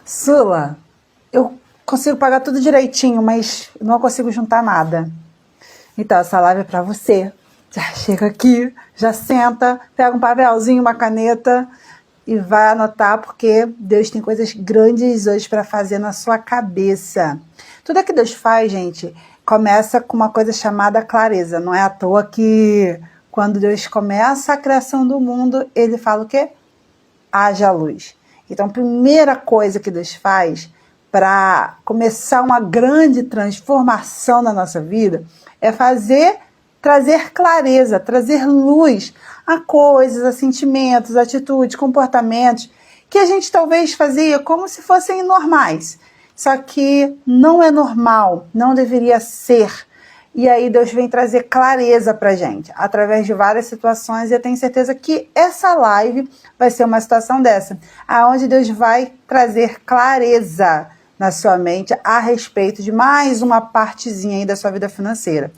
Sula, eu consigo pagar tudo direitinho, mas não consigo juntar nada. Então, essa live é pra você. Já chega aqui, já senta, pega um papelzinho, uma caneta e vai anotar, porque Deus tem coisas grandes hoje para fazer na sua cabeça. Tudo que Deus faz, gente, começa com uma coisa chamada clareza. Não é à toa que quando Deus começa a criação do mundo, ele fala o quê? Haja luz. Então, a primeira coisa que Deus faz para começar uma grande transformação na nossa vida é trazer clareza, trazer luz a coisas, a sentimentos, atitudes, comportamentos que a gente talvez fazia como se fossem normais. Só que não é normal, não deveria ser. E aí Deus vem trazer clareza pra gente, através de várias situações, e eu tenho certeza que essa live vai ser uma situação dessa, aonde Deus vai trazer clareza na sua mente a respeito de mais uma partezinha aí da sua vida financeira.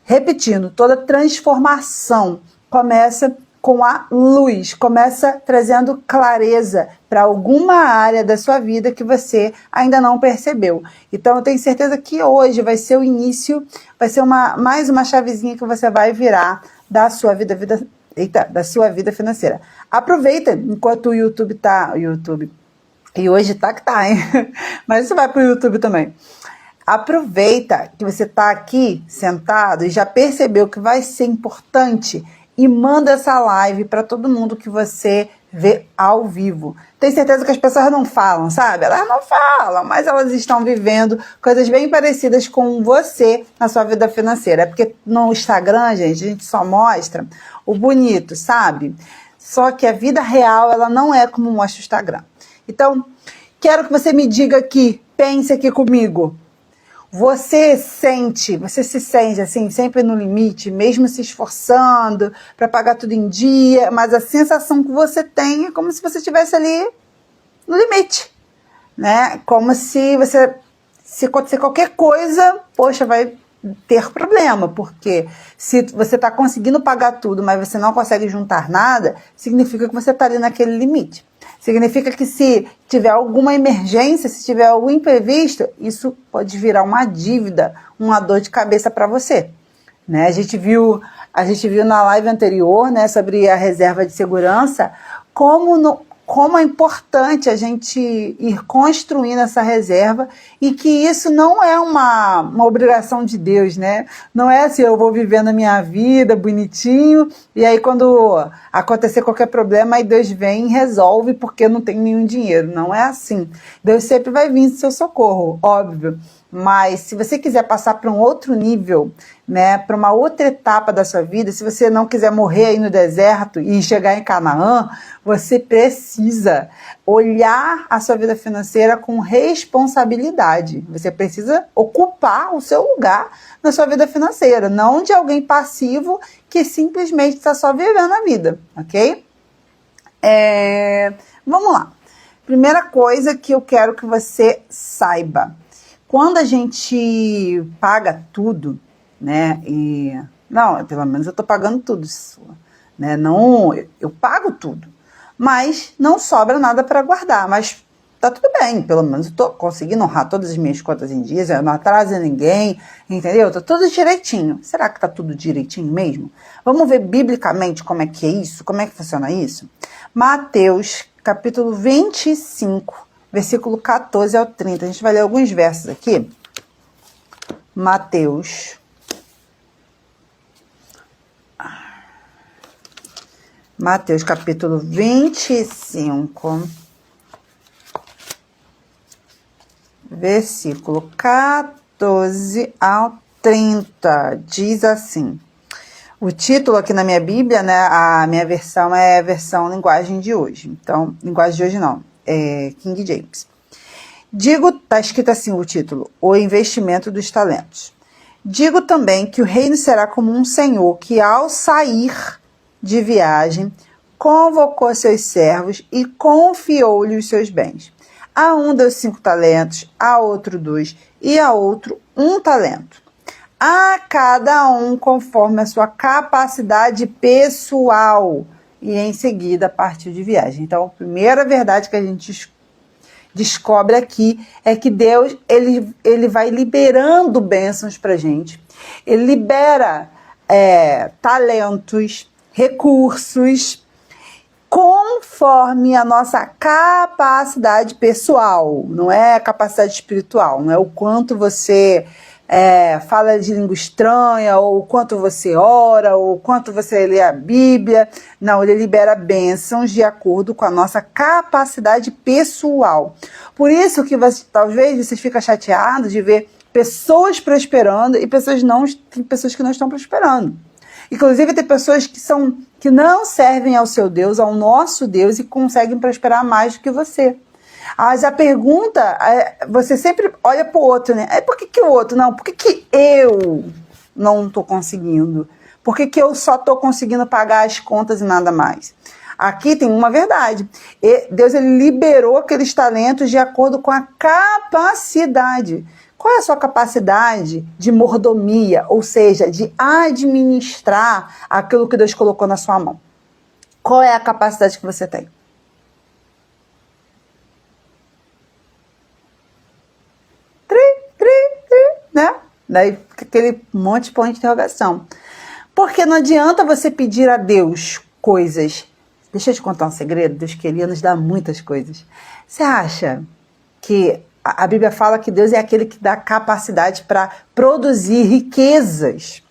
Repetindo, toda transformação começa com a luz, começa trazendo clareza para alguma área da sua vida que você ainda não percebeu. Então, eu tenho certeza que hoje vai ser o início, vai ser mais uma chavezinha que você vai virar da sua vida financeira. Aproveita enquanto o YouTube tá... E hoje tá que tá, hein? Mas isso vai pro YouTube também. Aproveita que você está aqui sentado e já percebeu que vai ser importante e manda essa live para todo mundo que você vê ao vivo. Tenho certeza que as pessoas não falam, sabe? Elas não falam, mas elas estão vivendo coisas bem parecidas com você na sua vida financeira. É porque no Instagram, gente, a gente só mostra o bonito, sabe? Só que a vida real, ela não é como mostra o Instagram. Então, quero que você me diga aqui, pense aqui comigo. Você se sente assim, sempre no limite, mesmo se esforçando para pagar tudo em dia, mas a sensação que você tem é como se você estivesse ali no limite, né? Como se acontecer qualquer coisa, poxa, vai ter problema, porque se você está conseguindo pagar tudo, mas você não consegue juntar nada, significa que você está ali naquele limite. Significa que se tiver alguma emergência, se tiver algum imprevisto, isso pode virar uma dívida, uma dor de cabeça para você. Né? A gente viu na live anterior, né, sobre a reserva de segurança, como é importante a gente ir construindo essa reserva e que isso não é uma obrigação de Deus, né? Não é assim, eu vou vivendo a minha vida bonitinho e aí quando acontecer qualquer problema, aí Deus vem e resolve porque não tem nenhum dinheiro. Não é assim. Deus sempre vai vir em seu socorro, óbvio. Mas se você quiser passar para um outro nível, né, para uma outra etapa da sua vida, se você não quiser morrer aí no deserto e chegar em Canaã, você precisa olhar a sua vida financeira com responsabilidade. Você precisa ocupar o seu lugar na sua vida financeira, não de alguém passivo que simplesmente está só vivendo a vida, ok? Vamos lá. Primeira coisa que eu quero que você saiba. Quando a gente paga tudo, né, não, pelo menos eu estou pagando tudo, né, não, eu pago tudo, mas não sobra nada para guardar, mas tá tudo bem, pelo menos eu estou conseguindo honrar todas as minhas contas em dias, eu não atraso ninguém, entendeu? Tá tudo direitinho. Será que tá tudo direitinho mesmo? Vamos ver biblicamente como é que é isso, como é que funciona isso? Mateus, capítulo 25, versículo 14 ao 30. A gente vai ler alguns versos aqui. Mateus. Mateus, capítulo 25. Versículo 14 ao 30. Diz assim. O título aqui na minha Bíblia, né? A minha versão é a versão linguagem de hoje. Então, linguagem de hoje não. King James. Está escrito assim o título, o investimento dos talentos. Digo também que o reino será como um senhor que ao sair de viagem, convocou seus servos e confiou-lhe os seus bens. A um deu 5 talentos, a outro 2 e a outro 1 talento. A cada um conforme a sua capacidade pessoal. E em seguida partiu de viagem. Então, a primeira verdade que a gente descobre aqui é que Deus, ele vai liberando bênçãos para a gente. Ele libera talentos, recursos, conforme a nossa capacidade pessoal, não é a capacidade espiritual, não é o quanto você fala de língua estranha, ou o quanto você ora, ou o quanto você lê a Bíblia. Não, ele libera bênçãos de acordo com a nossa capacidade pessoal. Por isso que talvez você fica chateado de ver pessoas prosperando e pessoas que não estão prosperando. Inclusive tem pessoas que não servem ao seu Deus, ao nosso Deus, e conseguem prosperar mais do que você. Mas a pergunta, você sempre olha para o outro, né? Por que o outro não? Por que eu não estou conseguindo? Por que eu só estou conseguindo pagar as contas e nada mais? Aqui tem uma verdade. Deus, ele liberou aqueles talentos de acordo com a capacidade. Qual é a sua capacidade de mordomia, ou seja, de administrar aquilo que Deus colocou na sua mão? Qual é a capacidade que você tem? Né? Daí fica aquele monte de ponto de interrogação. Porque não adianta você pedir a Deus coisas. Deixa eu te contar um segredo. Deus queria nos dar muitas coisas. Você acha que a Bíblia fala que Deus é aquele que dá capacidade para produzir riquezas?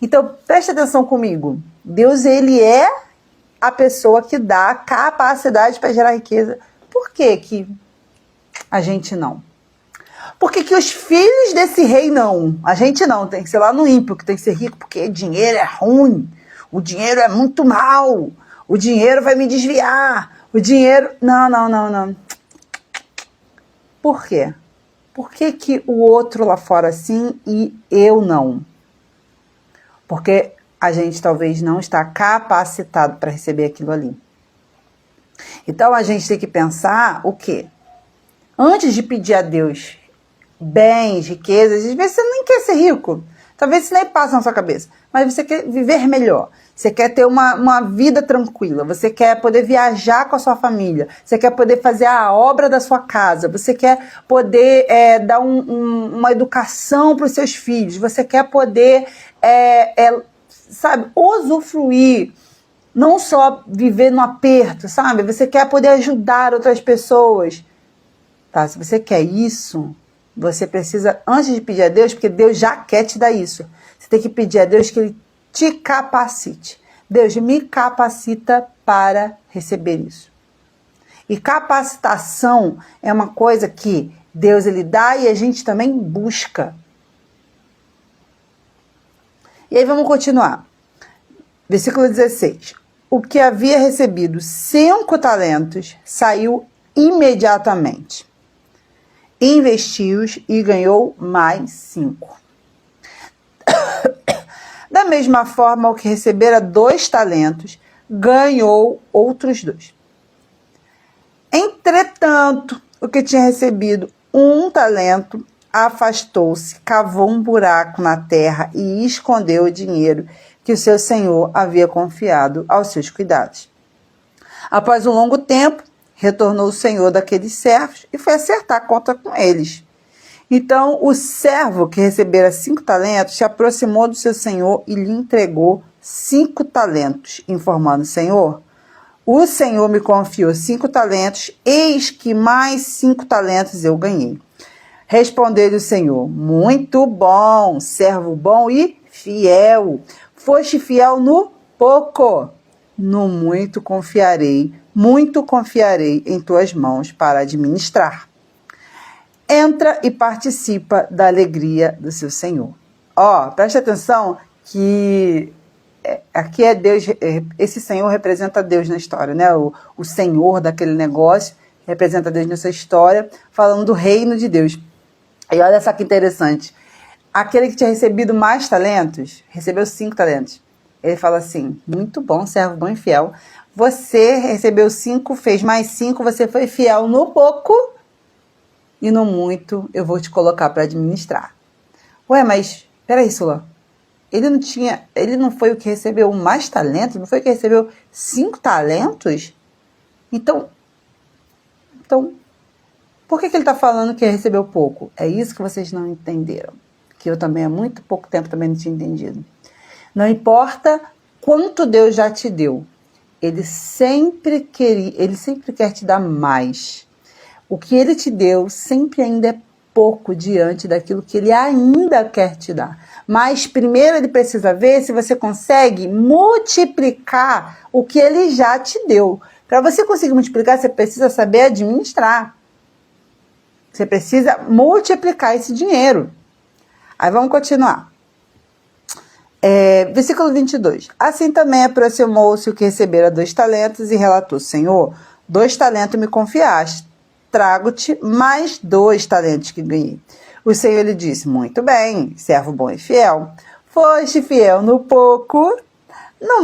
Então, preste atenção comigo. Deus, ele é a pessoa que dá capacidade para gerar riqueza. Por que a gente não? Por que os filhos desse rei não? A gente não, tem que ser lá no ímpio, que tem que ser rico, porque dinheiro é ruim, o dinheiro é muito mal, o dinheiro vai me desviar, o dinheiro... Não. Por quê? Por que o outro lá fora sim e eu não? Porque a gente talvez não está capacitado para receber aquilo ali. Então a gente tem que pensar o quê? Antes de pedir a Deus bens, riquezas, às vezes você nem quer ser rico, talvez isso nem passa na sua cabeça, mas você quer viver melhor, você quer ter uma vida tranquila, você quer poder viajar com a sua família, você quer poder fazer a obra da sua casa, você quer poder dar uma educação para os seus filhos, você quer poder, usufruir, não só viver no aperto, sabe? Você quer poder ajudar outras pessoas. Tá, se você quer isso, você precisa, antes de pedir a Deus, porque Deus já quer te dar isso, você tem que pedir a Deus que Ele te capacite. Deus, me capacita para receber isso. E capacitação é uma coisa que Deus, Ele dá e a gente também busca. E aí vamos continuar. Versículo 16. O que havia recebido 5 talentos saiu imediatamente. Investiu-os e ganhou mais 5. Da mesma forma, o que recebera 2 talentos, ganhou outros 2. Entretanto, o que tinha recebido 1 talento, afastou-se, cavou um buraco na terra e escondeu o dinheiro que o seu senhor havia confiado aos seus cuidados. Após um longo tempo, retornou o senhor daqueles servos e foi acertar a conta com eles. Então, o servo que recebera 5 talentos se aproximou do seu senhor e lhe entregou 5 talentos, informando o senhor: o senhor me confiou 5 talentos, eis que mais 5 talentos eu ganhei. Respondeu-lhe o senhor: muito bom, servo bom e fiel. Foste fiel no pouco, no muito confiarei em tuas mãos para administrar. Entra e participa da alegria do seu Senhor. Preste atenção que aqui é Deus, esse Senhor representa Deus na história, né? O Senhor daquele negócio representa Deus nessa história, falando do reino de Deus. E olha só que interessante. Aquele que tinha recebido mais talentos, recebeu 5 talentos. Ele fala assim: muito bom, servo bom e fiel. Você recebeu 5, fez mais 5, você foi fiel no pouco e no muito eu vou te colocar para administrar. Ué, mas peraí, Sula. Ele não foi o que recebeu mais talentos? Não foi o que recebeu 5 talentos? Então, Por que ele está falando que recebeu pouco? É isso que vocês não entenderam. Que eu também há muito pouco tempo também não tinha entendido. Não importa quanto Deus já te deu. Ele sempre quer te dar mais. O que ele te deu sempre ainda é pouco diante daquilo que ele ainda quer te dar. Mas primeiro ele precisa ver se você consegue multiplicar o que ele já te deu. Para você conseguir multiplicar, você precisa saber administrar. Você precisa multiplicar esse dinheiro. Aí vamos continuar. Versículo 22. Assim também aproximou-se o que recebera 2 talentos e relatou: Senhor, 2 talentos me confiaste. Trago-te mais 2 talentos que ganhei. O Senhor lhe disse: muito bem, servo bom e fiel. Foste fiel no pouco, no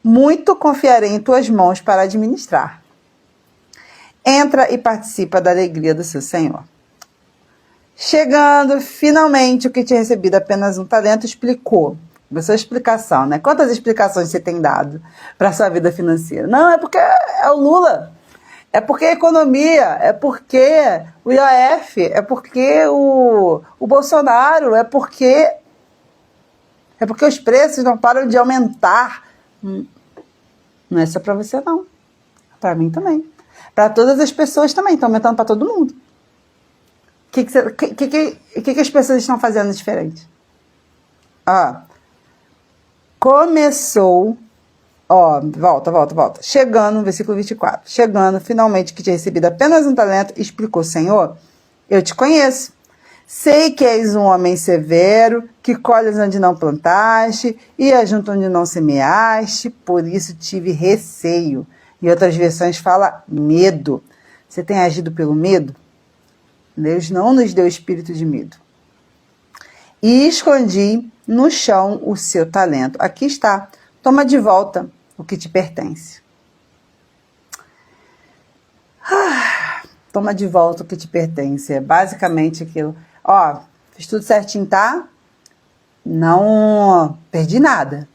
muito confiarei em tuas mãos para administrar. Entra e participa da alegria do seu Senhor. Chegando, finalmente, o que tinha recebido apenas 1 talento explicou. A sua explicação, né? Quantas explicações você tem dado para a sua vida financeira? Não, é porque é o Lula. É porque a economia, é porque o IOF, é porque o Bolsonaro, é porque os preços não param de aumentar. Não é só para você, não. Para mim também. Para todas as pessoas também. Está aumentando para todo mundo. O que as pessoas estão fazendo diferente? Começou... volta. Chegando, no versículo 24. Chegando, finalmente, que tinha recebido apenas 1 talento, explicou: Senhor, eu te conheço. Sei que és um homem severo, que colhes onde não plantaste e ajunta onde não semeaste, por isso tive receio. Em outras versões fala medo. Você tem agido pelo medo? Deus não nos deu espírito de medo. E escondi no chão o seu talento. Aqui está. Toma de volta o que te pertence. Toma de volta o que te pertence. É basicamente aquilo. Fiz tudo certinho, tá? Não perdi nada.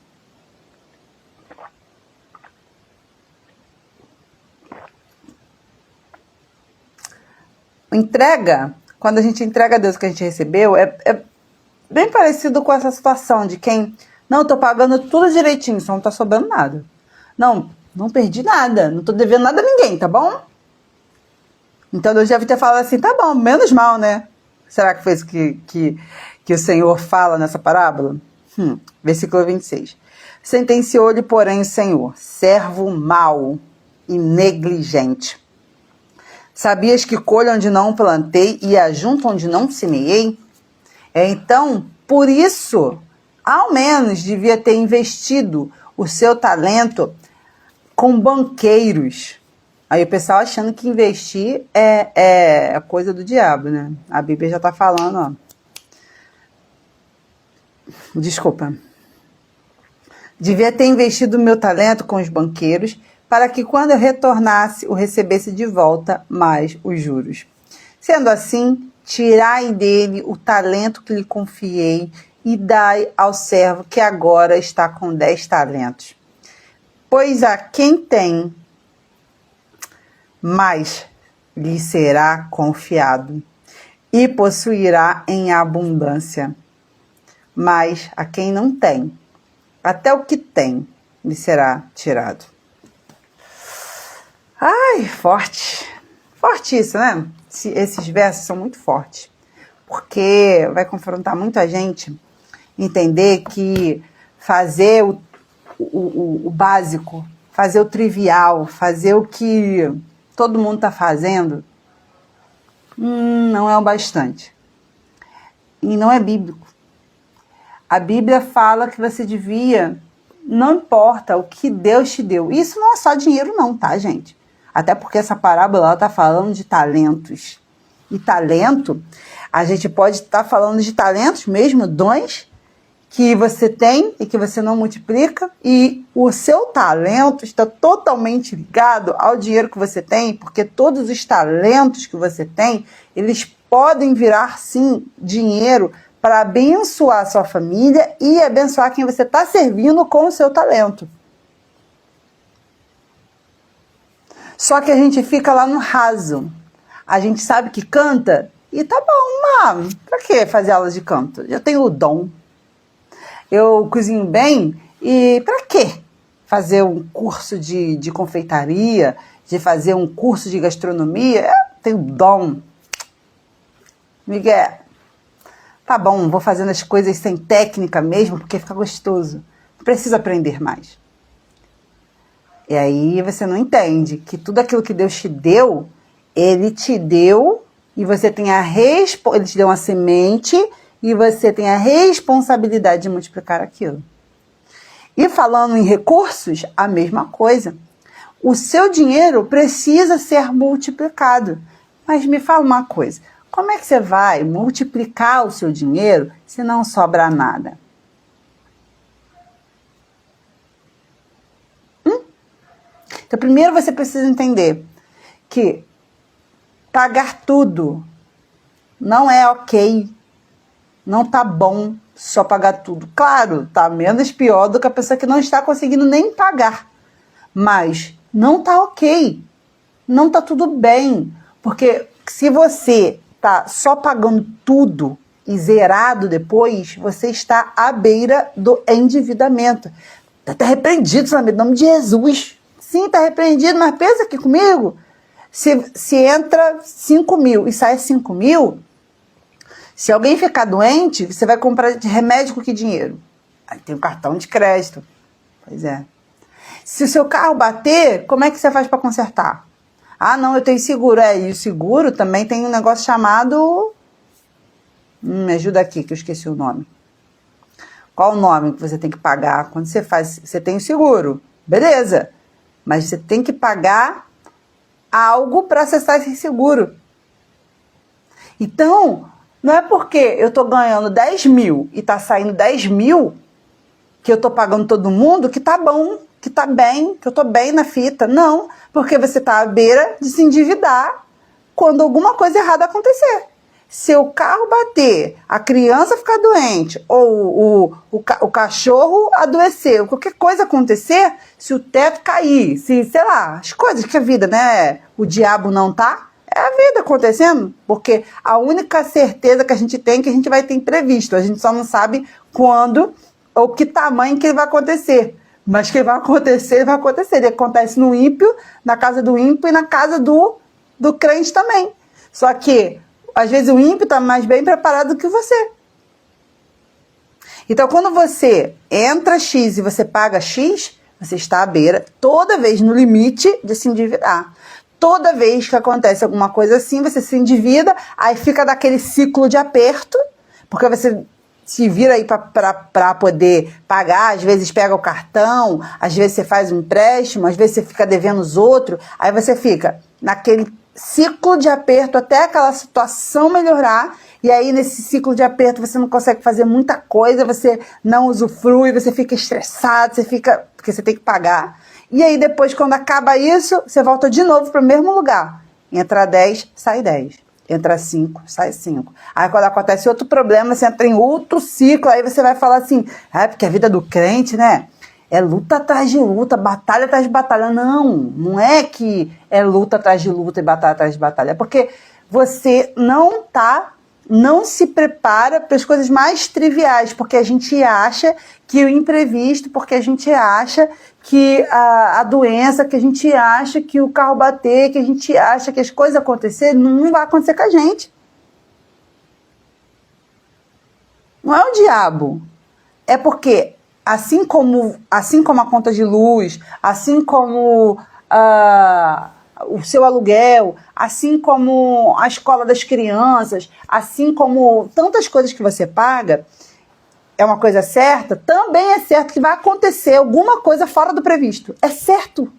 Entrega, quando a gente entrega a Deus o que a gente recebeu, é bem parecido com essa situação de quem... Não, tô pagando tudo direitinho, só não tá sobrando nada. Não perdi nada, não tô devendo nada a ninguém, tá bom? Então Deus deve ter falado assim: tá bom, menos mal, né? Será que foi isso que o Senhor fala nessa parábola? Versículo 26. Sentenciou-lhe, porém, o Senhor: servo mau e negligente. Sabias que colho onde não plantei e ajunto onde não semeei? Então, por isso, ao menos devia ter investido o seu talento com banqueiros. Aí o pessoal achando que investir é coisa do diabo, né? A Bíblia já está falando, Desculpa. Devia ter investido o meu talento com os banqueiros, para que quando eu retornasse, o recebesse de volta mais os juros. Sendo assim, tirai dele o talento que lhe confiei e dai ao servo que agora está com 10 talentos. Pois a quem tem, mais lhe será confiado e possuirá em abundância. Mas a quem não tem, até o que tem lhe será tirado. Ai, forte. Forte isso, né? Esses versos são muito fortes. Porque vai confrontar muita gente entender que fazer o básico, fazer o trivial, fazer o que todo mundo está fazendo, não é o bastante. E não é bíblico. A Bíblia fala que você devia, não importa o que Deus te deu. Isso não é só dinheiro não, tá, gente? Até porque essa parábola está falando de talentos. E talento, a gente pode estar falando de talentos mesmo, dons que você tem e que você não multiplica. E o seu talento está totalmente ligado ao dinheiro que você tem, porque todos os talentos que você tem, eles podem virar, sim, dinheiro para abençoar a sua família e abençoar quem você está servindo com o seu talento. Só que a gente fica lá no raso. A gente sabe que canta e tá bom, mas pra que fazer aulas de canto? Eu tenho o dom. Eu cozinho bem e pra que fazer um curso de confeitaria, de fazer um curso de gastronomia? Eu tenho dom. Miguel, tá bom, vou fazendo as coisas sem técnica mesmo, porque fica gostoso. Não preciso aprender mais. E aí você não entende que tudo aquilo que Deus te deu, Ele te deu e você tem Ele te deu uma semente e você tem a responsabilidade de multiplicar aquilo. E falando em recursos, a mesma coisa. O seu dinheiro precisa ser multiplicado. Mas me fala uma coisa, como é que você vai multiplicar o seu dinheiro se não sobra nada? Então, primeiro você precisa entender que pagar tudo não é ok, não tá bom só pagar tudo. Claro, tá menos pior do que a pessoa que não está conseguindo nem pagar, mas não tá ok, não tá tudo bem, porque se você tá só pagando tudo e zerado depois, você está à beira do endividamento. Tá repreendido, sabe? Em nome de Jesus. Sim, tá repreendido, mas pensa aqui comigo. Se entra 5 mil e sai 5 mil, se alguém ficar doente, você vai comprar de remédio com que dinheiro? Aí tem o cartão de crédito. Pois é. Se o seu carro bater, como é que você faz para consertar? Ah, não, eu tenho seguro. E o seguro também tem um negócio chamado... me ajuda aqui, que eu esqueci o nome. Qual o nome que você tem que pagar quando você faz? Você tem o seguro, beleza. Mas você tem que pagar algo para acessar esse seguro. Então, não é porque eu estou ganhando 10 mil e está saindo 10 mil que eu estou pagando todo mundo que tá bom, que tá bem, que eu estou bem na fita. Não, porque você está à beira de se endividar quando alguma coisa errada acontecer. Se o carro bater, a criança ficar doente, ou o cachorro adoecer, ou qualquer coisa acontecer, se o teto cair, se, sei lá, as coisas que a vida, né, o diabo não tá, é a vida acontecendo, porque a única certeza que a gente tem é que a gente vai ter imprevisto, a gente só não sabe quando ou que tamanho que ele vai acontecer, mas que ele vai acontecer, ele acontece no ímpio, na casa do ímpio e na casa do crente também, só que às vezes o ímpio está mais bem preparado do que você. Então, quando você entra X e você paga X, você está à beira, toda vez no limite de se endividar. Toda vez que acontece alguma coisa assim, você se endivida, aí fica daquele ciclo de aperto, porque você se vira aí para poder pagar, às vezes pega o cartão, às vezes você faz um empréstimo, às vezes você fica devendo os outros, aí você fica naquele ciclo de aperto até aquela situação melhorar, e aí nesse ciclo de aperto você não consegue fazer muita coisa, você não usufrui, você fica estressado, porque você tem que pagar. E aí depois, quando acaba isso, você volta de novo para o mesmo lugar. Entra 10, sai 10. Entra 5, sai 5. Aí quando acontece outro problema, você entra em outro ciclo, aí você vai falar assim, porque a vida do crente, né? É luta atrás de luta, batalha atrás de batalha. Não é que é luta atrás de luta e batalha atrás de batalha. É porque você não se prepara para as coisas mais triviais, porque a gente acha que o imprevisto, porque a gente acha que a doença, que a gente acha que o carro bater, que a gente acha que as coisas acontecerem, não vai acontecer com a gente. Não é o diabo. É porque assim como a conta de luz, assim como o seu aluguel, assim como a escola das crianças, assim como tantas coisas que você paga, é uma coisa certa, também é certo que vai acontecer alguma coisa fora do previsto. É certo.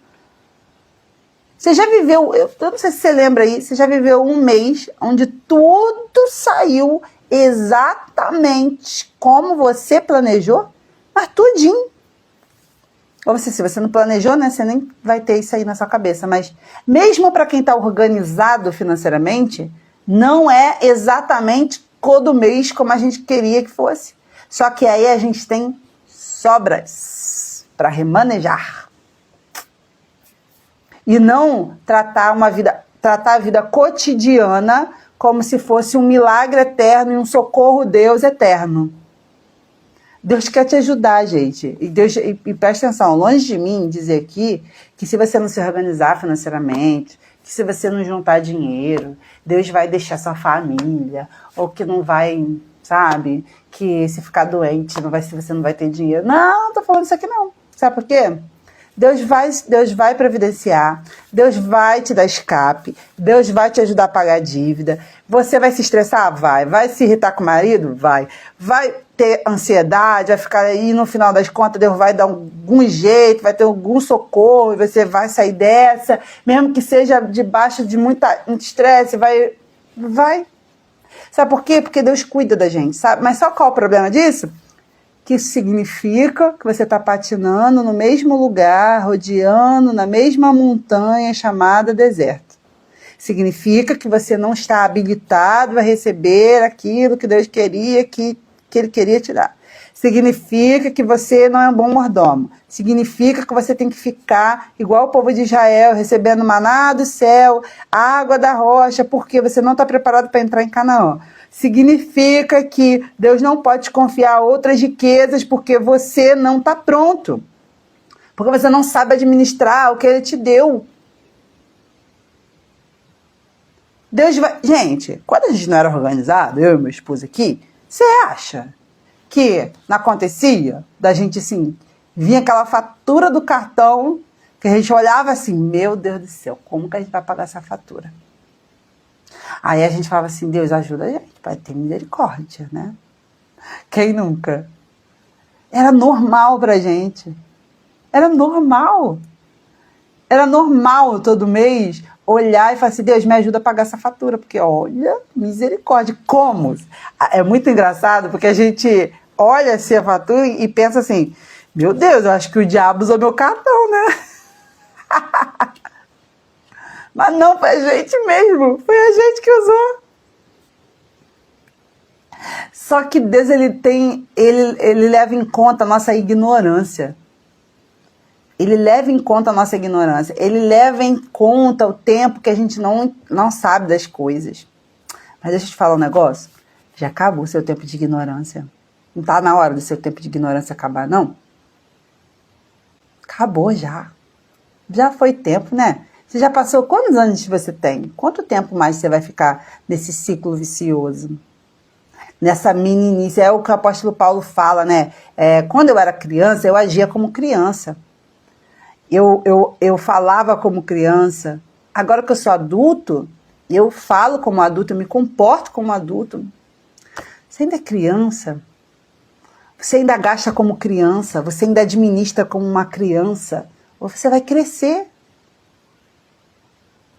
Você já viveu, eu não sei se você lembra aí, você já viveu um mês onde tudo saiu exatamente como você planejou? Mas tudinho. Ou se você não planejou, né, você nem vai ter isso aí na sua cabeça. Mas mesmo para quem está organizado financeiramente, não é exatamente todo mês como a gente queria que fosse. Só que aí a gente tem sobras para remanejar. E não tratar uma vida tratar a vida cotidiana como se fosse um milagre eterno e um socorro Deus eterno. Deus quer te ajudar, gente. E presta atenção, longe de mim dizer aqui que se você não se organizar financeiramente, que se você não juntar dinheiro, Deus vai deixar sua família, ou que não vai, sabe, que se ficar doente, você não vai ter dinheiro. Não tô falando isso aqui não. Sabe por quê? Deus vai providenciar, Deus vai te dar escape, Deus vai te ajudar a pagar a dívida. Você vai se estressar? Vai se irritar com o marido? Vai ter ansiedade, vai ficar aí, no final das contas Deus vai dar algum jeito, vai ter algum socorro, e você vai sair dessa, mesmo que seja debaixo de muito estresse, vai. Sabe por quê? Porque Deus cuida da gente, sabe? Mas sabe qual é o problema disso? Que isso significa que você está patinando no mesmo lugar, rodeando na mesma montanha chamada deserto. Significa que você não está habilitado a receber aquilo que Deus queria, que Ele queria te dar. Significa que você não é um bom mordomo. Significa que você tem que ficar igual o povo de Israel, recebendo maná do céu, água da rocha, porque você não está preparado para entrar em Canaã. Significa que Deus não pode te confiar outras riquezas porque você não está pronto. Porque você não sabe administrar o que Ele te deu. Deus vai... Gente, quando a gente não era organizado, eu e meu esposo aqui, você acha que não acontecia da gente assim, vinha aquela fatura do cartão, que a gente olhava assim, meu Deus do céu, como que a gente vai pagar essa fatura? Aí a gente falava assim, Deus ajuda a gente, vai ter misericórdia, né? Quem nunca? Era normal pra gente. Era normal. Era normal todo mês olhar e falar assim, Deus me ajuda a pagar essa fatura, porque olha, misericórdia. Como? É muito engraçado, porque a gente olha assim a fatura e pensa assim, meu Deus, eu acho que o diabo usou meu cartão, né? Mas não, foi a gente mesmo. Foi a gente que usou. Só que Deus, ele leva em conta a nossa ignorância. Ele leva em conta a nossa ignorância. Ele leva em conta o tempo que a gente não sabe das coisas. Mas deixa eu te falar um negócio. Já acabou o seu tempo de ignorância. Não tá na hora do seu tempo de ignorância acabar, não? Acabou já. Já foi tempo, né? Você já passou quantos anos você tem? Quanto tempo mais você vai ficar nesse ciclo vicioso? Nessa meninice, é o que o apóstolo Paulo fala, né? Quando eu era criança, eu agia como criança. Eu falava como criança. Agora que eu sou adulto, eu falo como adulto, eu me comporto como adulto. Você ainda é criança. Você ainda gasta como criança. Você ainda administra como uma criança. Ou você vai crescer.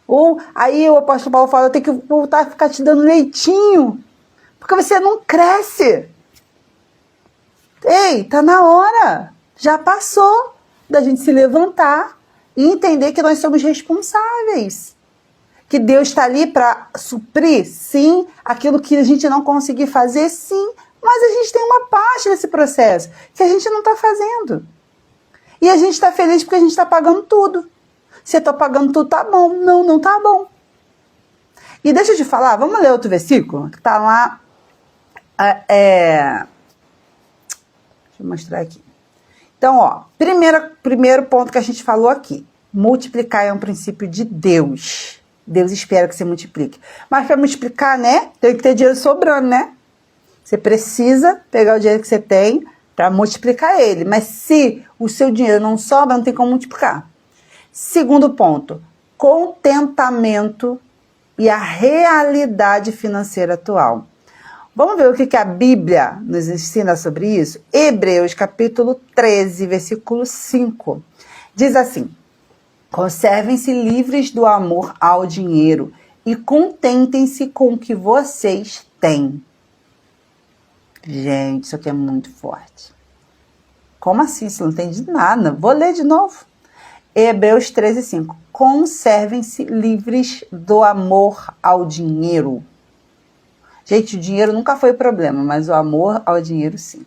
Ou aí o apóstolo Paulo fala, eu tenho que voltar a ficar te dando leitinho, porque você não cresce. Ei, tá na hora. Já passou da gente se levantar e entender que nós somos responsáveis. Que Deus está ali para suprir, sim, aquilo que a gente não conseguir fazer, sim, mas a gente tem uma parte desse processo que a gente não está fazendo. E a gente está feliz porque a gente está pagando tudo. Se eu estou pagando tudo, tá bom. Não, não tá bom. E deixa eu te falar, vamos ler outro versículo que está lá. Deixa eu mostrar aqui. Então, ó, primeiro ponto que a gente falou aqui. Multiplicar é um princípio de Deus. Deus espera que você multiplique. Mas para multiplicar, né, tem que ter dinheiro sobrando, né? Você precisa pegar o dinheiro que você tem para multiplicar ele. Mas se o seu dinheiro não sobra, não tem como multiplicar. Segundo ponto, contentamento e a realidade financeira atual. Vamos ver o que a Bíblia nos ensina sobre isso? Hebreus capítulo 13, versículo 5. Diz assim, conservem-se livres do amor ao dinheiro e contentem-se com o que vocês têm. Gente, isso aqui é muito forte. Como assim? Você não entende nada. Vou ler de novo. Hebreus 13, 5. Conservem-se livres do amor ao dinheiro. Gente, o dinheiro nunca foi problema, mas o amor ao dinheiro sim.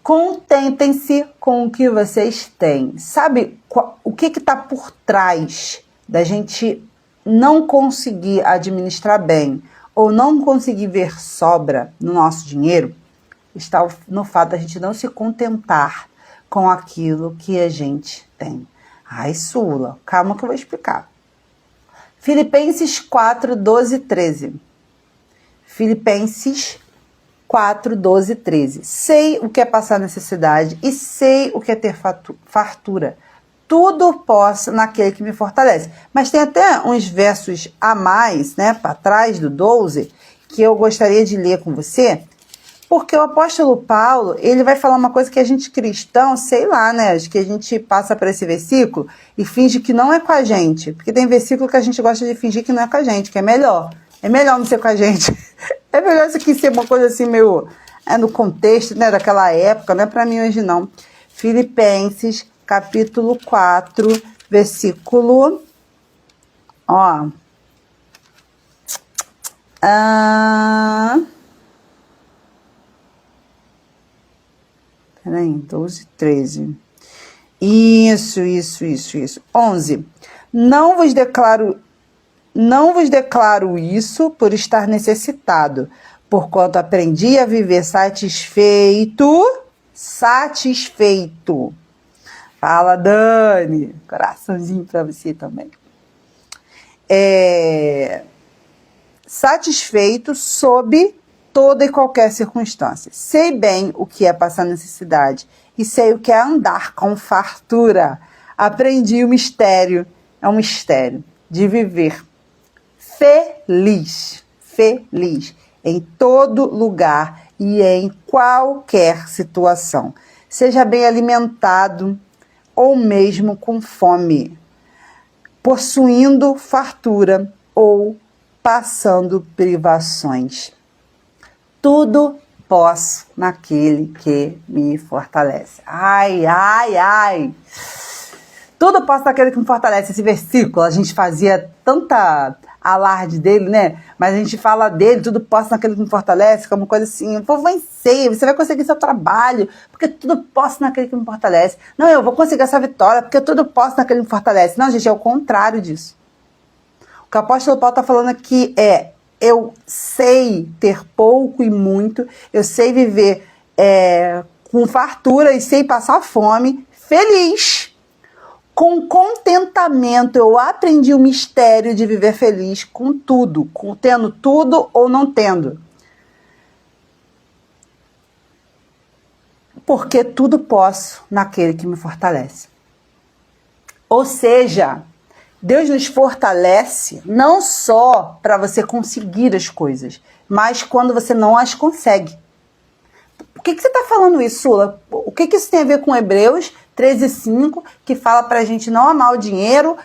Contentem-se com o que vocês têm. Sabe o que está por trás da gente não conseguir administrar bem ou não conseguir ver sobra no nosso dinheiro está no fato da gente não se contentar com aquilo que a gente tem. Ai, Sula, calma que eu vou explicar. Filipenses 4, 12 e 13. Filipenses 4, 12 e 13. Sei o que é passar necessidade e sei o que é ter fartura. Tudo posso naquele que me fortalece. Mas tem até uns versos a mais, né, para trás do 12, que eu gostaria de ler com você, porque o apóstolo Paulo, ele vai falar uma coisa que a gente cristão, sei lá, né, acho que a gente passa por esse versículo e finge que não é com a gente, porque tem versículo que a gente gosta de fingir que não é com a gente, que é melhor não ser com a gente, é melhor isso aqui ser uma coisa assim meio, no contexto, né, daquela época, não é pra mim hoje não. Filipenses, capítulo 4, versículo, ó, peraí, 12, 13. Isso. 11. Não vos declaro isso por estar necessitado, porquanto aprendi a viver satisfeito. Fala, Dani. Coraçãozinho pra você também. Satisfeito sob toda e qualquer circunstância. Sei bem o que é passar necessidade e sei o que é andar com fartura. Aprendi o mistério, é um mistério, de viver feliz em todo lugar e em qualquer situação. Seja bem alimentado ou mesmo com fome, possuindo fartura ou passando privações. Tudo posso naquele que me fortalece. Ai. Tudo posso naquele que me fortalece. Esse versículo, a gente fazia tanta alarde dele, né? Mas a gente fala dele, tudo posso naquele que me fortalece, como coisa assim, vou vencer, você vai conseguir seu trabalho, porque tudo posso naquele que me fortalece. Não, eu vou conseguir essa vitória, porque tudo posso naquele que me fortalece. Não, gente, é o contrário disso. O que o apóstolo Paulo está falando aqui eu sei ter pouco e muito, eu sei viver com fartura e sei passar fome, feliz. Com contentamento, eu aprendi o mistério de viver feliz com tudo, tendo tudo ou não tendo. Porque tudo posso naquele que me fortalece. Ou seja, Deus nos fortalece não só para você conseguir as coisas, mas quando você não as consegue. Por que você está falando isso, Sula? O que isso tem a ver com Hebreus 13:5, que fala para a gente não amar o dinheiro,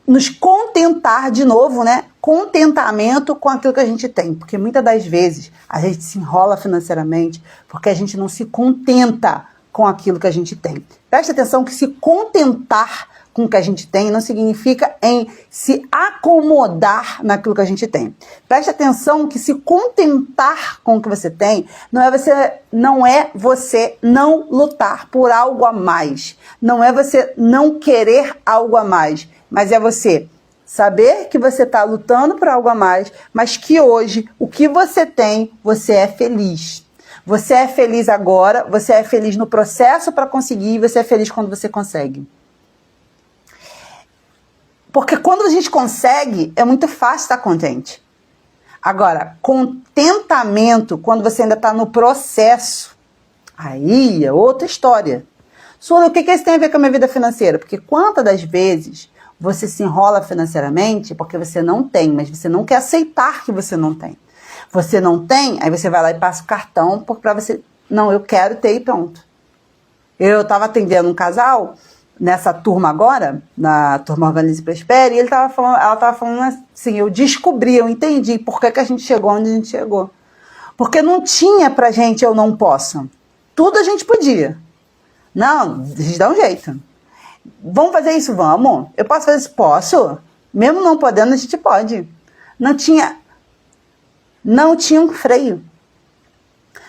nos contentar de novo, né? Contentamento com aquilo que a gente tem. Porque muitas das vezes a gente se enrola financeiramente porque a gente não se contenta com aquilo que a gente tem. Presta atenção que se contentar com o que a gente tem não significa em se acomodar naquilo que a gente tem. Preste atenção que se contentar com o que você tem não é você não lutar por algo a mais. Não é você não querer algo a mais, mas é você saber que você está lutando por algo a mais, mas que hoje o que você tem, você é feliz. Você é feliz agora, você é feliz no processo para conseguir e você é feliz quando você consegue. Porque quando a gente consegue, é muito fácil estar contente. Agora, contentamento, quando você ainda está no processo, aí é outra história. Sula, o que isso tem a ver com a minha vida financeira? Porque quantas das vezes você se enrola financeiramente porque você não tem, mas você não quer aceitar que você não tem. Você não tem, aí você vai lá e passa o cartão para você, não, eu quero ter e pronto. Eu estava atendendo um casal nessa turma agora, na turma Organize e Prospere, e ela estava falando assim, eu entendi por que a gente chegou onde a gente chegou. Porque não tinha pra gente eu não posso. Tudo a gente podia. Não, a gente dá um jeito. Vamos fazer isso? Vamos. Eu posso fazer isso? Posso. Mesmo não podendo, a gente pode. Não tinha um freio.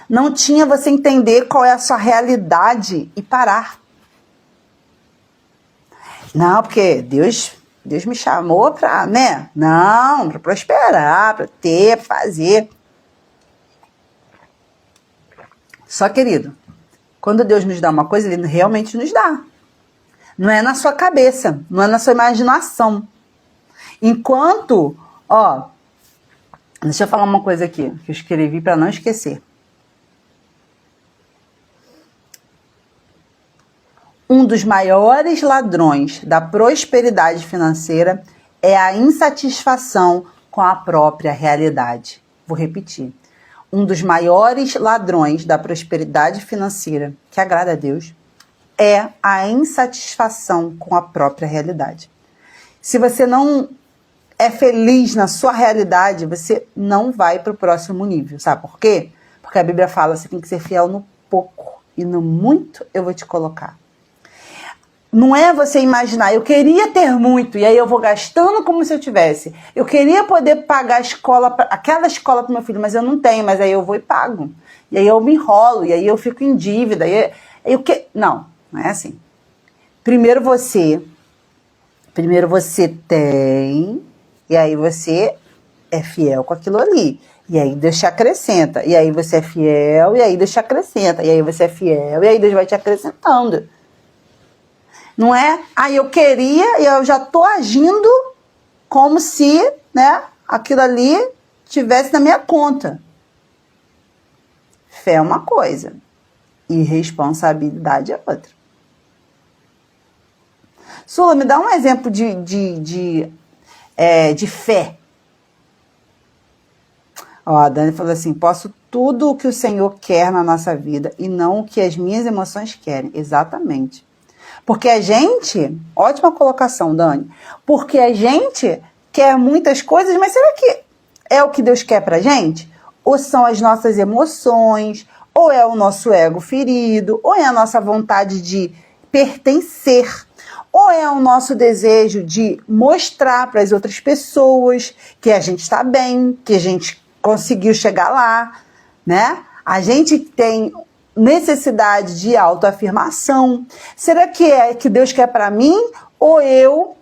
Não tinha você entender qual é a sua realidade e parar. Não, porque Deus Deus me chamou para, né? Não, para prosperar, para ter, para fazer. Só, querido, quando Deus nos dá uma coisa, Ele realmente nos dá. Não é na sua cabeça, não é na sua imaginação. Enquanto, deixa eu falar uma coisa aqui, que eu escrevi para não esquecer. Um dos maiores ladrões da prosperidade financeira é a insatisfação com a própria realidade. Vou repetir. Um dos maiores ladrões da prosperidade financeira, que agrada a Deus, é a insatisfação com a própria realidade. Se você não é feliz na sua realidade, você não vai para o próximo nível. Sabe por quê? Porque a Bíblia fala que você tem que ser fiel no pouco e no muito eu vou te colocar. Não é você imaginar, eu queria ter muito, e aí eu vou gastando como se eu tivesse. Eu queria poder pagar a escola, aquela escola para meu filho, mas eu não tenho, mas aí eu vou e pago. E aí eu me enrolo, e aí eu fico em dívida. Não é assim. Primeiro você tem, e aí você é fiel com aquilo ali. E aí Deus te acrescenta. E aí você é fiel, e aí Deus te acrescenta. E aí você é fiel, e aí Deus vai te acrescentando. Não é, eu queria e eu já estou agindo como se, né, aquilo ali tivesse na minha conta. Fé é uma coisa e responsabilidade é outra. Sula, me dá um exemplo de fé. A Dani falou assim, posso tudo o que o Senhor quer na nossa vida e não o que as minhas emoções querem. Exatamente. Porque a gente, ótima colocação, Dani, porque a gente quer muitas coisas, mas será que é o que Deus quer pra gente? Ou são as nossas emoções, ou é o nosso ego ferido, ou é a nossa vontade de pertencer, ou é o nosso desejo de mostrar para as outras pessoas que a gente está bem, que a gente conseguiu chegar lá, né? A gente tem necessidade de autoafirmação. Será que é que Deus quer para mim ou eu?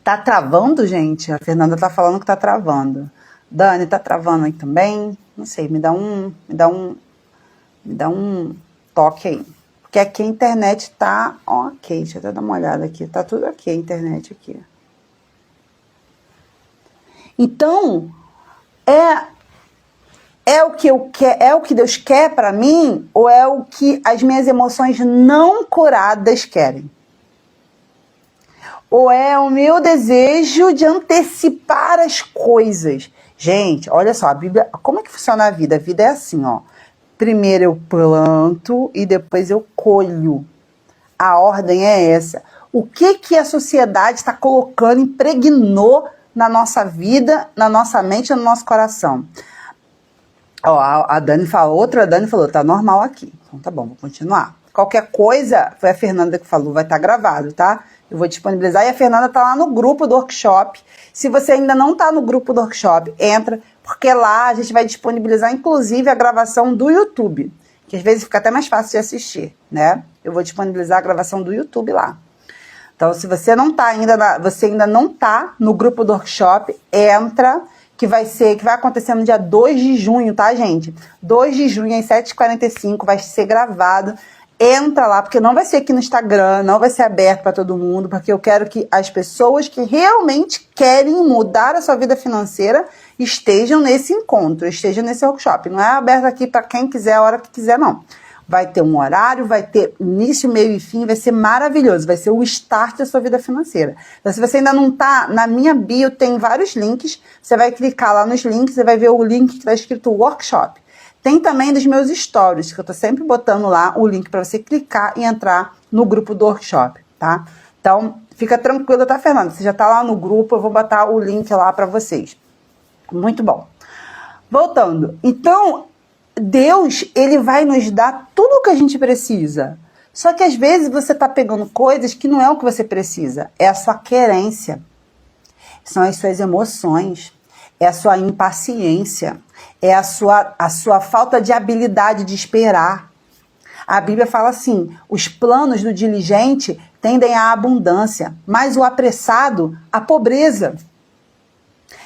Tá travando, gente? A Fernanda tá falando que tá travando. Dani, tá travando aí também? Não sei, me dá um toque aí. Porque aqui a internet tá ok. Deixa eu até dar uma olhada aqui. Tá tudo ok a internet aqui. Então, é o que eu quero, é o que Deus quer para mim ou é o que as minhas emoções não curadas querem? Ou é o meu desejo de antecipar as coisas? Gente, olha só, a Bíblia, como é que funciona a vida? A vida é assim, ó. Primeiro eu planto e depois eu colho. A ordem é essa. O que a sociedade está colocando, impregnou na nossa vida, na nossa mente e no nosso coração? Ó, a Dani falou, outra Dani falou, tá normal aqui. Então tá bom, vou continuar. Qualquer coisa, foi a Fernanda que falou, vai estar gravado, tá? Eu vou disponibilizar e a Fernanda tá lá no grupo do workshop. Se você ainda não tá no grupo do workshop, entra, porque lá a gente vai disponibilizar inclusive a gravação do YouTube, que às vezes fica até mais fácil de assistir, né? Eu vou disponibilizar a gravação do YouTube lá. Então, se você não tá ainda, você ainda não tá no grupo do workshop, entra, que vai acontecer no dia 2 de junho, tá, gente? 2 de junho, às 7h45, vai ser gravado. Entra lá, porque não vai ser aqui no Instagram, não vai ser aberto para todo mundo, porque eu quero que as pessoas que realmente querem mudar a sua vida financeira estejam nesse encontro, estejam nesse workshop. Não é aberto aqui para quem quiser, a hora que quiser, não. Vai ter um horário, vai ter início, meio e fim, vai ser maravilhoso, vai ser o start da sua vida financeira. Então, se você ainda não tá, na minha bio tem vários links, você vai clicar lá nos links, você vai ver o link que está escrito workshop. Tem também dos meus stories, que eu tô sempre botando lá o link para você clicar e entrar no grupo do workshop, tá? Então, fica tranquila, tá, Fernanda? Você já tá lá no grupo, eu vou botar o link lá para vocês. Muito bom. Voltando. Então, Deus, ele vai nos dar tudo o que a gente precisa. Só que às vezes você tá pegando coisas que não é o que você precisa. É a sua querência. São as suas emoções. É a sua impaciência. É a sua falta de habilidade de esperar. A Bíblia fala assim, os planos do diligente tendem à abundância, mas o apressado à pobreza.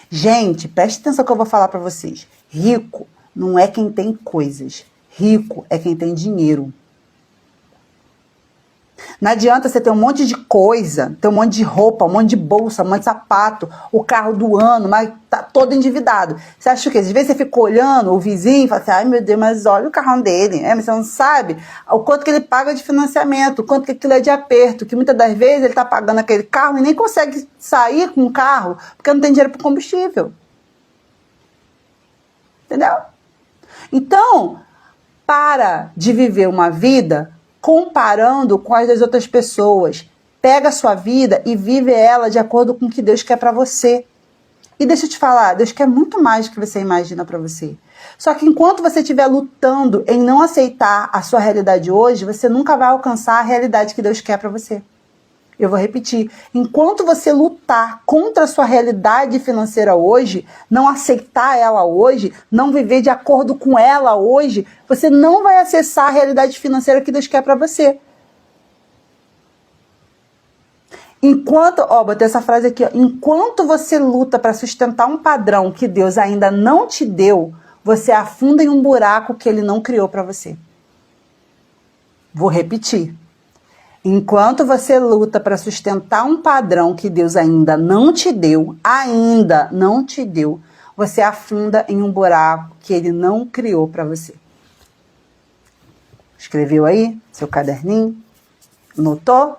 Gente, preste atenção que eu vou falar para vocês. Rico não é quem tem coisas. Rico é quem tem dinheiro. Não adianta você ter um monte de coisa, ter um monte de roupa, um monte de bolsa, um monte de sapato, o carro do ano, mas tá todo endividado. Você acha o quê? Às vezes você fica olhando o vizinho e fala assim, ai meu Deus, mas olha o carrão dele. Mas você não sabe o quanto que ele paga de financiamento, o quanto que aquilo é de aperto, que muitas das vezes ele tá pagando aquele carro e nem consegue sair com o carro, porque não tem dinheiro para combustível. Entendeu? Então, para de viver uma vida comparando com as das outras pessoas. Pega a sua vida e vive ela de acordo com o que Deus quer para você. E deixa eu te falar, Deus quer muito mais do que você imagina para você. Só que enquanto você estiver lutando em não aceitar a sua realidade hoje, você nunca vai alcançar a realidade que Deus quer para você. Eu vou repetir, enquanto você lutar contra a sua realidade financeira hoje, não aceitar ela hoje, não viver de acordo com ela hoje, você não vai acessar a realidade financeira que Deus quer para você. Enquanto, botei essa frase aqui, enquanto você luta para sustentar um padrão que Deus ainda não te deu, você afunda em um buraco que Ele não criou para você. Vou repetir. Enquanto você luta para sustentar um padrão que Deus ainda não te deu, você afunda em um buraco que Ele não criou para você. Escreveu aí? Seu caderninho? Notou?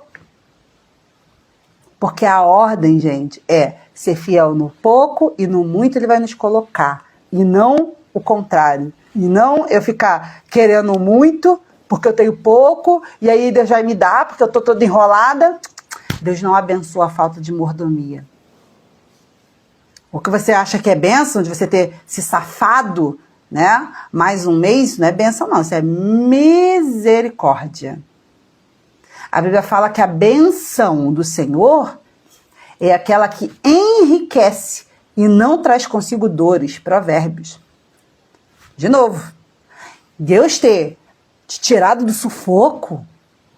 Porque a ordem, gente, é ser fiel no pouco e no muito Ele vai nos colocar. E não o contrário. E não eu ficar querendo muito porque eu tenho pouco, e aí Deus vai me dar, porque eu estou toda enrolada. Deus não abençoa a falta de mordomia. O que você acha que é bênção, de você ter se safado, né? Mais um mês, não é bênção não, isso é misericórdia. A Bíblia fala que a bênção do Senhor é aquela que enriquece e não traz consigo dores. Provérbios. De novo, Deus ter te tirado do sufoco,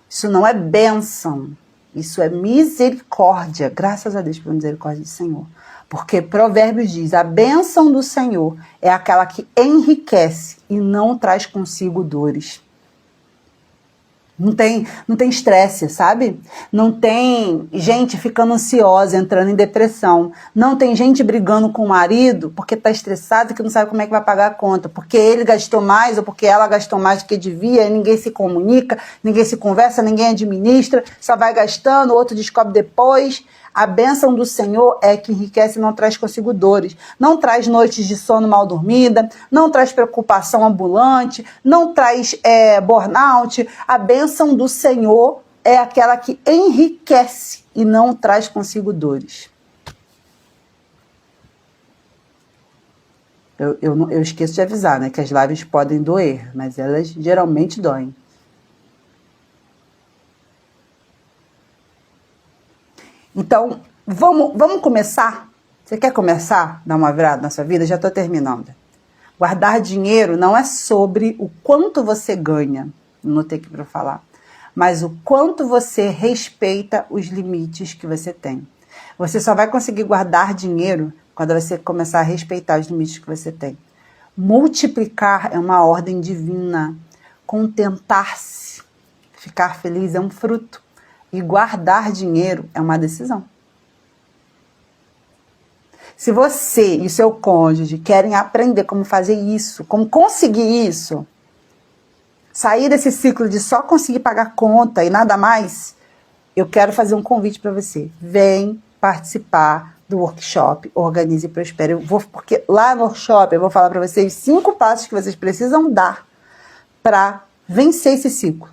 isso não é bênção, isso é misericórdia. Graças a Deus pela misericórdia do Senhor. Porque Provérbios diz, a bênção do Senhor é aquela que enriquece e não traz consigo dores. Não tem estresse, sabe? Não tem gente ficando ansiosa, entrando em depressão. Não tem gente brigando com o marido porque está estressado e que não sabe como é que vai pagar a conta. Porque ele gastou mais ou porque ela gastou mais do que devia, e ninguém se comunica, ninguém se conversa, ninguém administra, só vai gastando, o outro descobre depois. A bênção do Senhor é que enriquece e não traz consigo dores. Não traz noites de sono mal dormida, não traz preocupação ambulante, não traz burnout. A bênção do Senhor é aquela que enriquece e não traz consigo dores. Eu esqueço de avisar, né, que as lives podem doer, mas elas geralmente doem. Então, vamos começar? Você quer começar? Dar uma virada na sua vida? Já estou terminando. Guardar dinheiro não é sobre o quanto você ganha, não tem aqui para falar, mas o quanto você respeita os limites que você tem. Você só vai conseguir guardar dinheiro quando você começar a respeitar os limites que você tem. Multiplicar é uma ordem divina. Contentar-se, ficar feliz é um fruto. E guardar dinheiro é uma decisão. Se você e seu cônjuge querem aprender como fazer isso, como conseguir isso, sair desse ciclo de só conseguir pagar conta e nada mais, eu quero fazer um convite para você. Vem participar do workshop Organize e Prospere. Porque lá no workshop eu vou falar para vocês 5 passos que vocês precisam dar para vencer esse ciclo.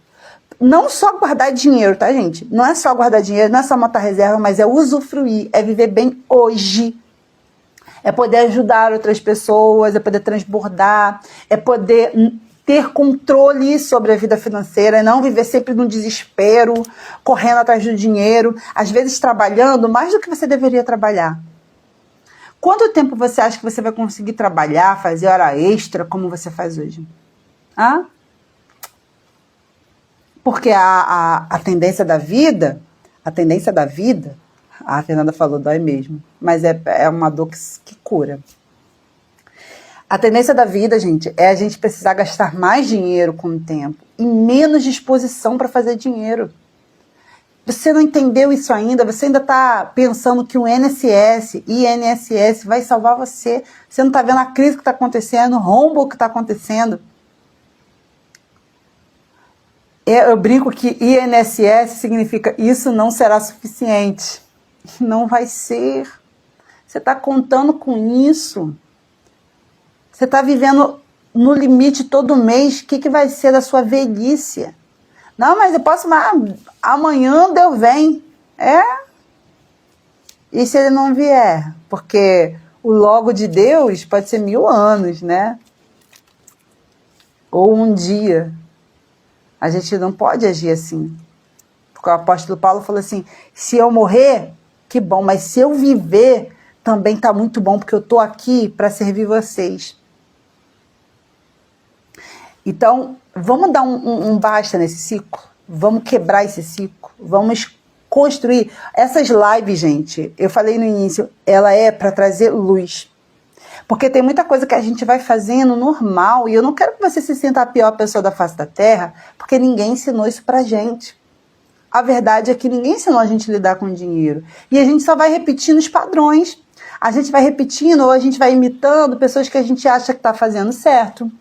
Não só guardar dinheiro, tá, gente? Não é só guardar dinheiro, não é só montar reserva, mas é usufruir, é viver bem hoje. É poder ajudar outras pessoas, é poder transbordar, é poder ter controle sobre a vida financeira, não viver sempre no desespero, correndo atrás do dinheiro, às vezes trabalhando mais do que você deveria trabalhar. Quanto tempo você acha que você vai conseguir trabalhar, fazer hora extra, como você faz hoje? Porque a tendência da vida A tendência da vida, a Fernanda falou, dói mesmo, mas é uma dor que cura. A tendência da vida, gente, é a gente precisar gastar mais dinheiro com o tempo e menos disposição para fazer dinheiro. Você não entendeu isso ainda? Você ainda está pensando que o INSS vai salvar você. Você não está vendo a crise que está acontecendo, o rombo que está acontecendo. Eu brinco que INSS significa isso não será suficiente. Não vai ser. Você está contando com isso. Você está vivendo no limite todo mês. O que vai ser da sua velhice? Não, mas eu posso, amanhã Deus vem. E se ele não vier? Porque o logo de Deus pode ser 1000 anos, né? Ou um dia. A gente não pode agir assim. Porque o apóstolo Paulo falou assim, se eu morrer, que bom, mas se eu viver, também está muito bom, porque eu estou aqui para servir vocês. Então, vamos dar um basta nesse ciclo? Vamos quebrar esse ciclo? Vamos construir? Essas lives, gente, eu falei no início, ela é para trazer luz. Porque tem muita coisa que a gente vai fazendo normal, e eu não quero que você se sinta a pior pessoa da face da terra, porque ninguém ensinou isso pra gente. A verdade é que ninguém ensinou a gente a lidar com dinheiro. E a gente só vai repetindo os padrões. A gente vai repetindo, ou a gente vai imitando pessoas que a gente acha que está fazendo certo.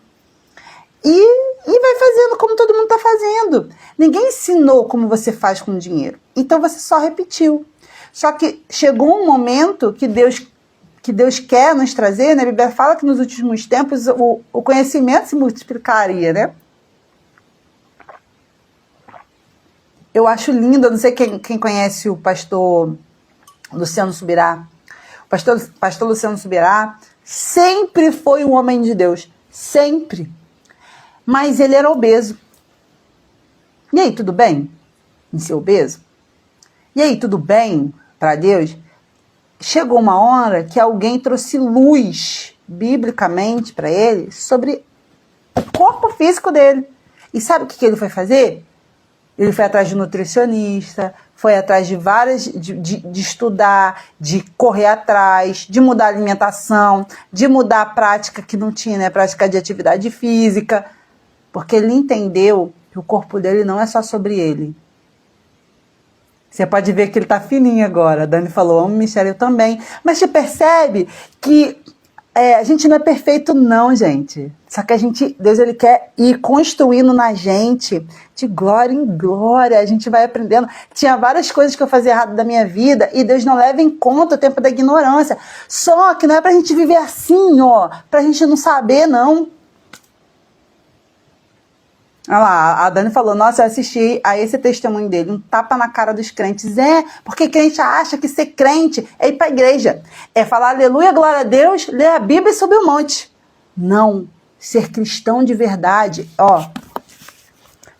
E vai fazendo como todo mundo está fazendo. Ninguém ensinou como você faz com dinheiro. Então você só repetiu. Só que chegou um momento que Deus quer nos trazer, né? A Bíblia fala que nos últimos tempos o conhecimento se multiplicaria, né? Eu acho lindo, eu não sei quem conhece o pastor Luciano Subirá. O pastor Luciano Subirá sempre foi um homem de Deus. Sempre. Mas ele era obeso. E aí, tudo bem em ser obeso? E aí, tudo bem para Deus? Chegou uma hora que alguém trouxe luz, biblicamente, para ele, sobre o corpo físico dele. E sabe o que ele foi fazer? Ele foi atrás de nutricionista, foi atrás de várias, de estudar, de correr atrás, de mudar a alimentação, de mudar a prática que não tinha, né? Prática de atividade física. Porque ele entendeu que o corpo dele não é só sobre ele. Você pode ver que ele tá fininho agora. A Dani falou, amo Michelle, eu também. Mas você percebe que a gente não é perfeito não, gente. Só que Deus ele quer ir construindo na gente de glória em glória. A gente vai aprendendo. Tinha várias coisas que eu fazia errado da minha vida e Deus não leva em conta o tempo da ignorância. Só que não é pra gente viver assim, ó. Pra gente não saber, não. Olha lá, a Dani falou, nossa, eu assisti a esse testemunho dele, um tapa na cara dos crentes. Porque crente acha que ser crente é ir para a igreja. É falar aleluia, glória a Deus, ler a Bíblia e subir o monte. Não, ser cristão de verdade,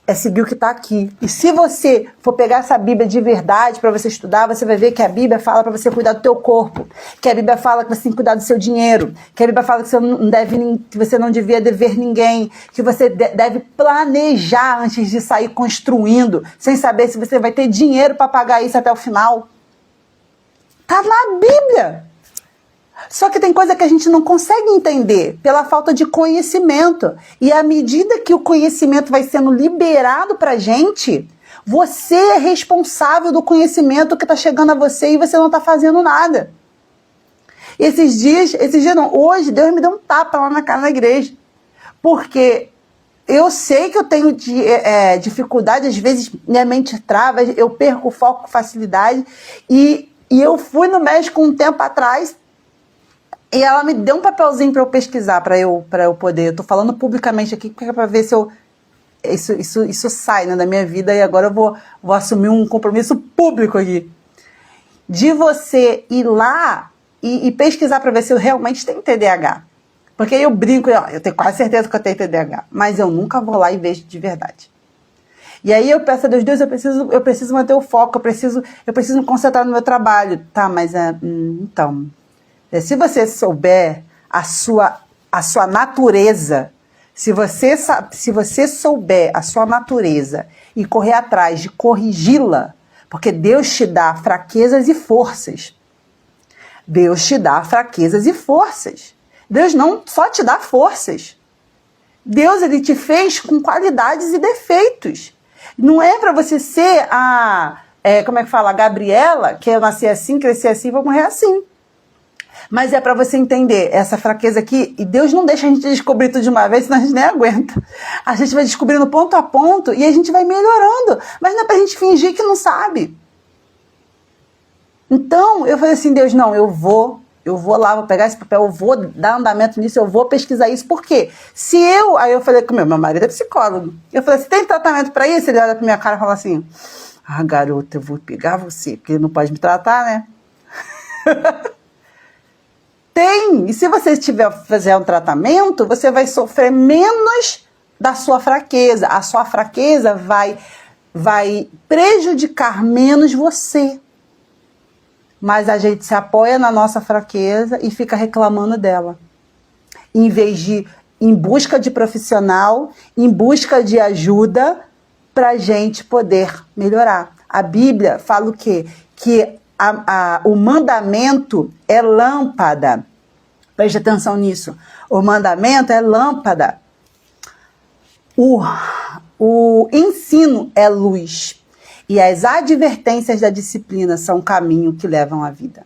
é seguir o que está aqui. E se você for pegar essa Bíblia de verdade para você estudar, você vai ver que a Bíblia fala para você cuidar do teu corpo, que a Bíblia fala que você tem que cuidar do seu dinheiro, que a Bíblia fala que você não devia dever ninguém, que você deve planejar antes de sair construindo, sem saber se você vai ter dinheiro para pagar isso até o final. Tá na Bíblia. Só que tem coisa que a gente não consegue entender pela falta de conhecimento. E à medida que o conhecimento vai sendo liberado pra gente, você é responsável do conhecimento que está chegando a você e você não está fazendo nada. Esses dias não, hoje Deus me deu um tapa lá na cara da igreja. Porque eu sei que eu tenho dificuldade, às vezes minha mente trava, eu perco o foco com facilidade. E eu fui no médico um tempo atrás. E ela me deu um papelzinho para eu pesquisar, para eu poder. Eu tô falando publicamente aqui para ver se isso sai, né, da minha vida. E agora eu vou assumir um compromisso público aqui. De você ir lá e pesquisar para ver se eu realmente tenho TDAH. Porque aí eu brinco, eu tenho quase certeza que eu tenho TDAH. Mas eu nunca vou lá e vejo de verdade. E aí eu peço a Deus, eu preciso manter o foco, eu preciso me concentrar no meu trabalho. Tá, mas então... Se você souber a sua natureza, se você souber a sua natureza e correr atrás de corrigi-la, Porque Deus te dá fraquezas e forças. Deus te dá fraquezas e forças. Deus não só te dá forças. Deus, ele te fez com qualidades e defeitos. Não é para você ser como é que fala? A Gabriela, que eu nasci assim, cresci assim, vou morrer assim. Mas é para você entender essa fraqueza aqui, e Deus não deixa a gente descobrir tudo de uma vez, senão a gente nem aguenta. A gente vai descobrindo ponto a ponto e a gente vai melhorando. Mas não é pra gente fingir que não sabe. Então, eu falei assim, Deus, não, eu vou lá, vou pegar esse papel, eu vou dar andamento nisso, eu vou pesquisar isso. Por quê? Aí eu falei com meu marido é psicólogo. Eu falei, você tem tratamento para isso? Ele olha pra minha cara e fala assim, garota, eu vou pegar você, porque ele não pode me tratar, né? Tem! E se você fazer um tratamento, você vai sofrer menos da sua fraqueza. A sua fraqueza vai prejudicar menos você. Mas a gente se apoia na nossa fraqueza e fica reclamando dela. Em vez de ir em busca de profissional, em busca de ajuda, para a gente poder melhorar. A Bíblia fala o quê? Que o mandamento é lâmpada. Preste atenção nisso. O mandamento é lâmpada. O ensino é luz. E as advertências da disciplina são o caminho que levam à vida.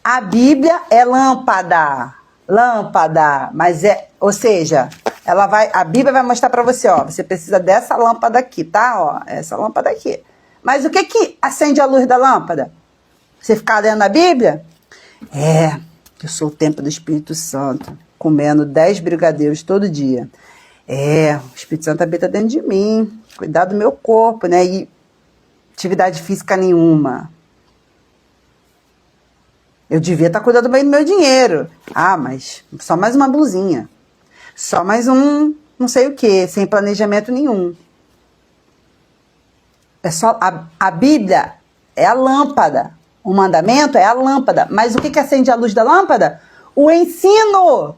A Bíblia é lâmpada. Lâmpada. Ou seja, a Bíblia vai mostrar para você, você precisa dessa lâmpada aqui, tá? Essa lâmpada aqui. Mas o que acende a luz da lâmpada? Você ficar lendo a Bíblia? Eu sou o templo do Espírito Santo, comendo 10 brigadeiros todo dia. O Espírito Santo habita dentro de mim, cuidar do meu corpo, né? E atividade física nenhuma. Eu devia estar cuidando bem do meu dinheiro. Mas só mais uma blusinha. Só mais um não sei o que, sem planejamento nenhum. A Bíblia é a lâmpada. O mandamento é a lâmpada. Mas o que acende a luz da lâmpada? O ensino.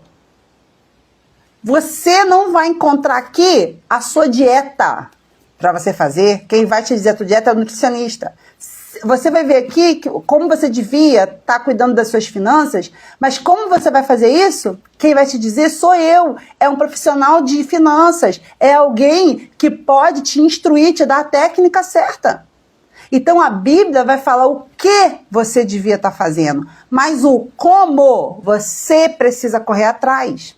Você não vai encontrar aqui a sua dieta para você fazer. Quem vai te dizer a tua dieta é o nutricionista. Você vai ver aqui como você devia estar cuidando das suas finanças, mas como você vai fazer isso? Quem vai te dizer sou eu. É um profissional de finanças. É alguém que pode te instruir, te dar a técnica certa. Então a Bíblia vai falar o que você devia estar fazendo, mas o como você precisa correr atrás.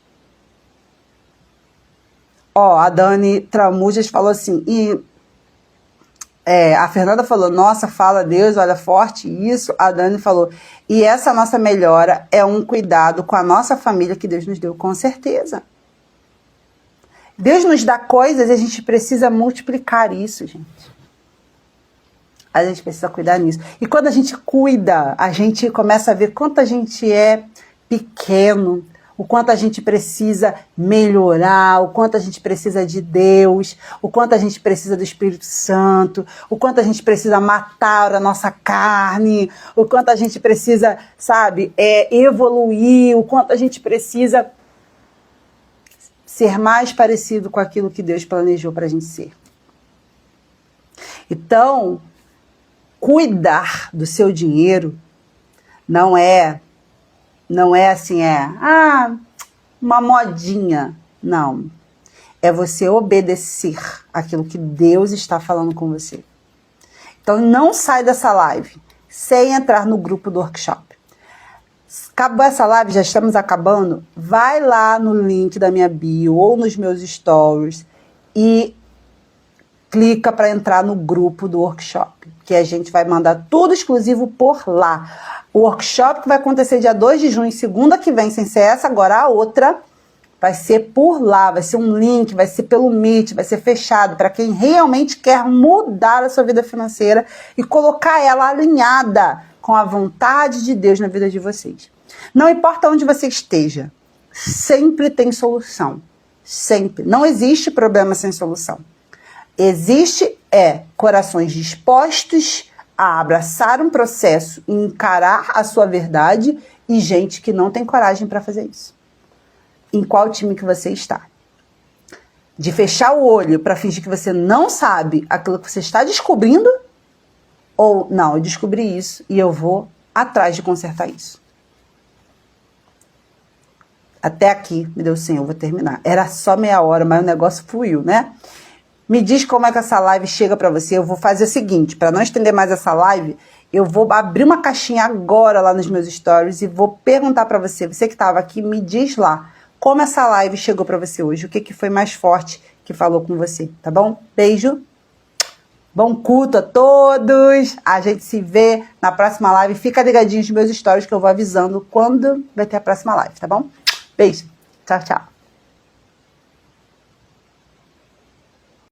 A Dani Tramujas falou assim, a Fernanda falou, nossa, fala Deus, olha, forte isso. A Dani falou, e essa nossa melhora é um cuidado com a nossa família que Deus nos deu, com certeza. Deus nos dá coisas e a gente precisa multiplicar isso, gente. A gente precisa cuidar nisso. E quando a gente cuida, a gente começa a ver quanto a gente é pequeno, o quanto a gente precisa melhorar, o quanto a gente precisa de Deus, o quanto a gente precisa do Espírito Santo, o quanto a gente precisa matar a nossa carne, o quanto a gente precisa, evoluir, o quanto a gente precisa ser mais parecido com aquilo que Deus planejou para a gente ser. Então, cuidar do seu dinheiro não é assim, uma modinha. Não. É você obedecer aquilo que Deus está falando com você. Então, não sai dessa live sem entrar no grupo do workshop. Acabou essa live, já estamos acabando. Vai lá no link da minha bio ou nos meus stories e clica para entrar no grupo do workshop, que a gente vai mandar tudo exclusivo por lá. O workshop que vai acontecer dia 2 de junho, segunda que vem, sem ser essa, agora a outra, vai ser por lá, vai ser um link, vai ser pelo Meet, vai ser fechado para quem realmente quer mudar a sua vida financeira e colocar ela alinhada com a vontade de Deus na vida de vocês. Não importa onde você esteja, sempre tem solução. Sempre. Não existe problema sem solução. Existe corações dispostos a abraçar um processo e encarar a sua verdade e gente que não tem coragem para fazer isso. Em qual time que você está? De fechar o olho para fingir que você não sabe aquilo que você está descobrindo Ou, não, eu descobri isso e eu vou atrás de consertar isso. Até aqui, me deu sim, eu vou terminar. Era só meia hora, mas o negócio fluiu, né? Me diz como é que essa live chega pra você. Eu vou fazer o seguinte, para não estender mais essa live, eu vou abrir uma caixinha agora lá nos meus stories e vou perguntar pra você, você que estava aqui, me diz lá, como essa live chegou pra você hoje, o que que foi mais forte que falou com você, tá bom? Beijo. Bom culto a todos. A gente se vê na próxima live. Fica ligadinho nos meus stories que eu vou avisando quando vai ter a próxima live, tá bom? Beijo. Tchau, tchau.